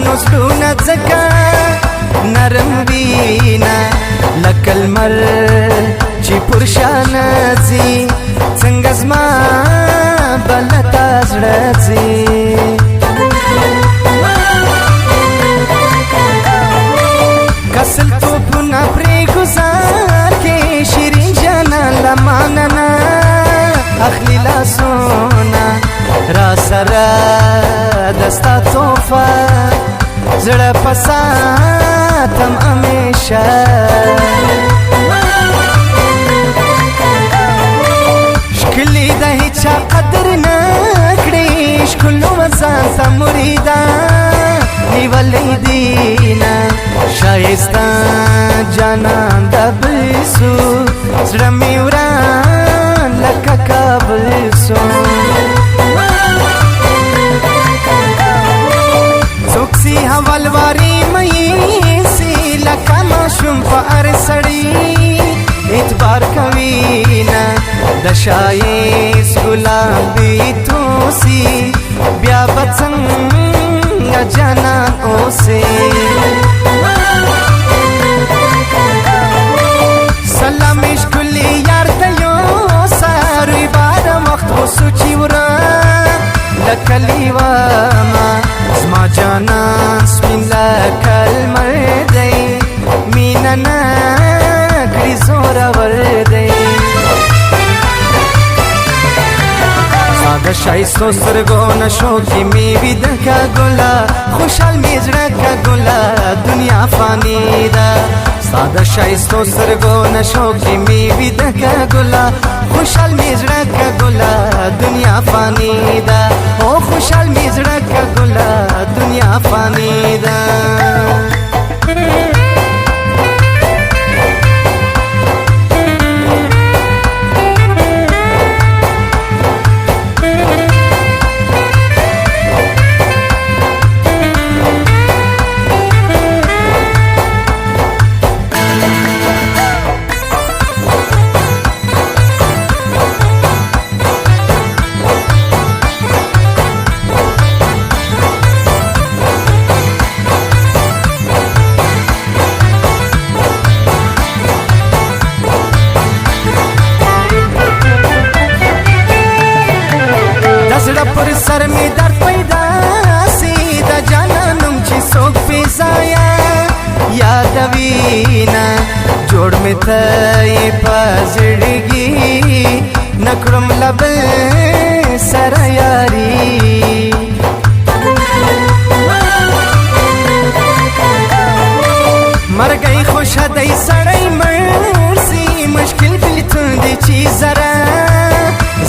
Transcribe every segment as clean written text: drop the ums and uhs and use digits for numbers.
نو زړونه ځکه نرم وینا لکه لمر چې پر شانه ځي څنګه زما بلتا زړه ځي کسل توپونه پرې ګزار کې شیرین جانان له مانه اخلي لاسونه را سره دستا توفه زړه په ساتم همیشه ښکلي د هیچا قدر نه کړي ښکلو ځان ته مریده نیولی دینه ښایسته جانان د بل سو زړه مې وران لکه کابل سو څوک سي حوالواري مې سي لکه ماشوم په هر سړي اعتبار کوي نه د ښایست ګلابي توسي بیا به څنګه جانان اوسي سلام ښکلي یار ته یوسه روی باره وخت وسوچي وره لکه لیوامه زما جانان سپین لکه لمر دی مینه نه کړي زورور دی ستا د ښایستو سترګو نشو کې مې ویده که ګله خوشحال مې زړه که ګله دنیا فاني ده ستا د ښایستو سترګو نشو کې مې ویده که ګله خوشحال مې زړه که ګله دنیا فاني ده او خوشحال مې زړه که ګله دنیا فاني ده پر سر می درد پیدا سی د جانانم چې څوک فضایا یادوینه جوړ می ته یې په زړګي نکړم له بل سره یاري مرګی خوشه دی سړی مرسي مشکل بلتون دی چې زره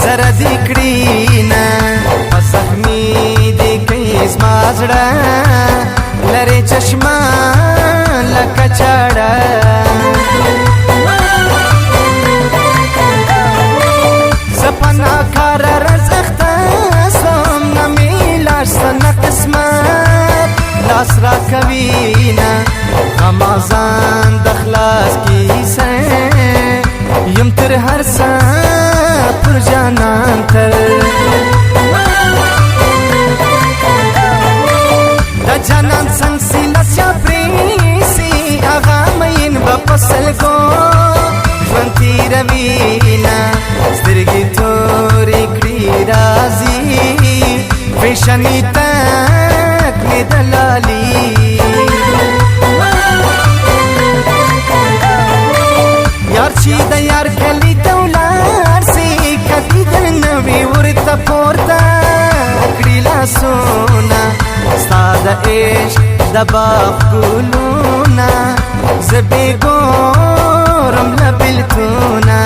زره دی کړي نه په زخمي دی کوي زما زړه لرې چشمه لکه چاړه زه په ناکاره رز اخته سوم نه مې لاړ سته نه قسمت لاس راکوي نه غمازان د خلاص کیسه یم تر هر څه پر جانان تر د جانان څنګ سیلس یا پریسي هغه مین به په سلګو ژوند تېروینه سترګې تورې کړي راځي فیشني تک مې د لالي یار چې د یار کلی ته ولاړ سي کدي د نوي ورته پورته کړي لاسونه ستا د عشق د باغ ګلونه زه بې ګورم له بېلتونه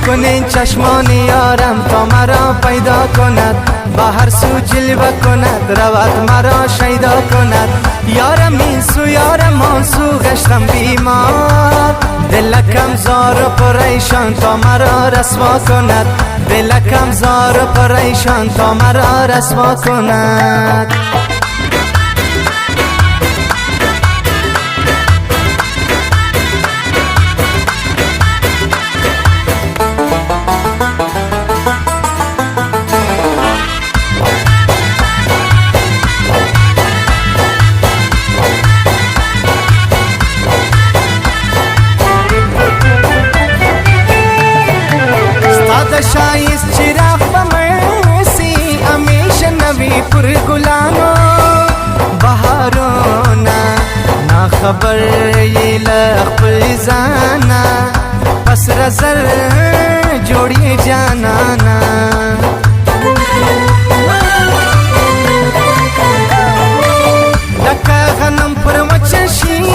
کنین چشمان یارم تا مرا پیدا کند با هر سو جلوه کند روت مرا شیدا کند یارم این سو یارم آن سو گشتم بیمار دلکم زار و پریشان تا مرا رسوا کند دلکم زار و پریشان تا مرا رسوا کند خبر یې له خپل ځانه پس رزر جوړې جانانا لکه غنم پر وچه شین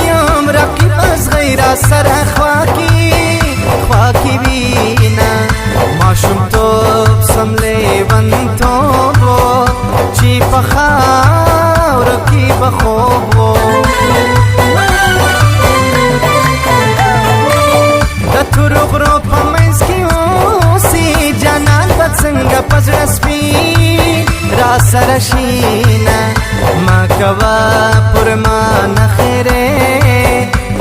یم رقیب از غیره سره خواکی وینا ماشومتوب سم لیونتوب و چې په خاوره کې به خوب و د تورو غرو په منځ کې اوسي جانان به څنګه په زړه سپین را سره شینه ما کوه پر ما نخیرې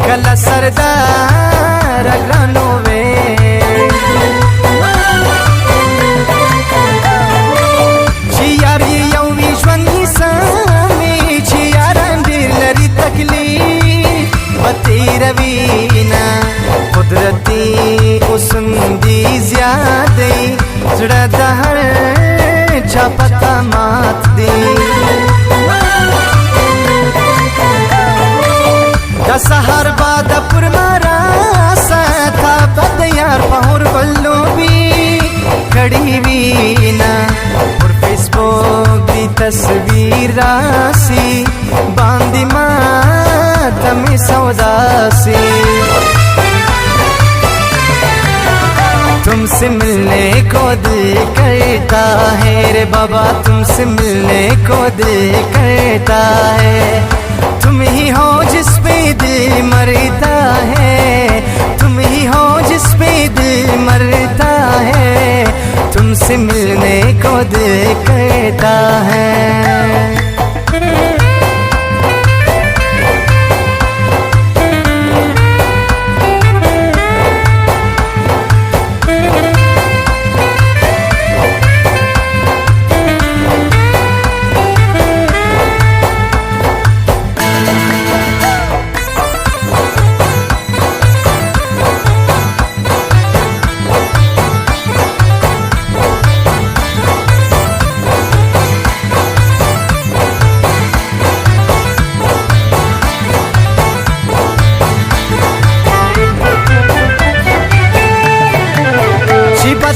کله سرداره ګرانو وې چې یار یې یو وي ژوند یې سمې چې یاران ډېر لري تکلیف به تېروینه قدرتي حسن دي زیات دی زړه د هر چا پته مات دی د سهار باد پر ما راسه تا به د یار په هوربل لوبي کړې وینا پر فیسبوک دی تصویر راسي باندې ما ته مې سودا سي तुमसे मिलने को दिल करता है रे बाबा तुमसे मिलने को दिल करता है तुम ही हो जिस पे दिल मरता है तुम ही हो जिस पे दिल मरता है तुमसे मिलने को दिल करता है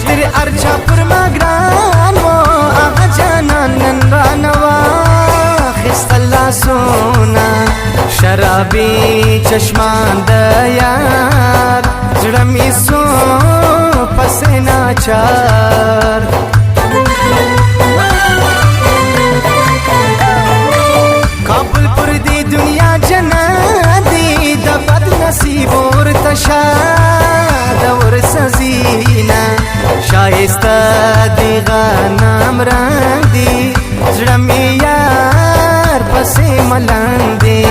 तेरे अर्चा पर माग्रान वो आगा जाना ननरानवा खिस्तल्ला सोना शराबी चश्मान दयार जड़मी सो पसेना चार काबुल पुर दी दुनिया जना दी दबद नसीब और तशा दवर सजीना शाइस्ता दी غنم رنگ دی زړه مې یار پسې ملنګ دی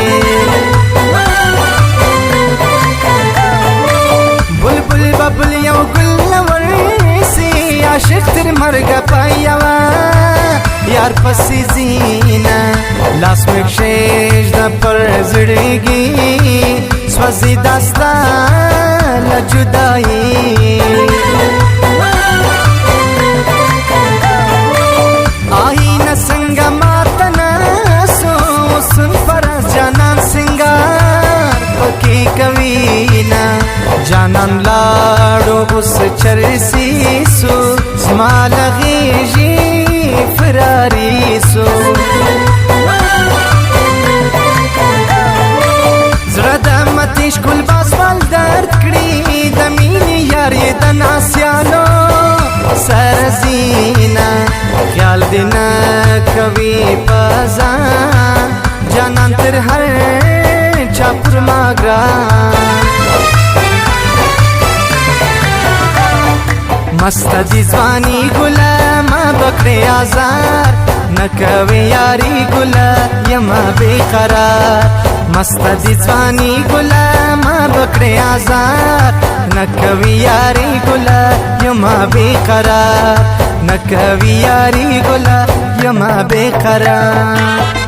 بلبل ببل یو ګل ورسي عاشق تر مرګه پایوا یار پسې زینا لاس مې شېش د پر زړګي سوځي داستا لا جدائی آئینہ سنگا ماتنا سو سن فرس جانان سنگار پکی کوینا جانان لاڑو اس چرسی سو سمال غیجی فراری سو زرده متیش کل باز بال درد کری دمینی یاری دناسیانو سرزینا خیال دینا کوي پزان جانان تر هر چاپر ماگران مست دی ځواني ګله ما بکړې آزار نکوي یاري ګله یما بے قرار مست دی ځواني ګله ما بکړې آزار نکوي یاري ګله یما بے قرار نکوي یاري ګله یما بے قرار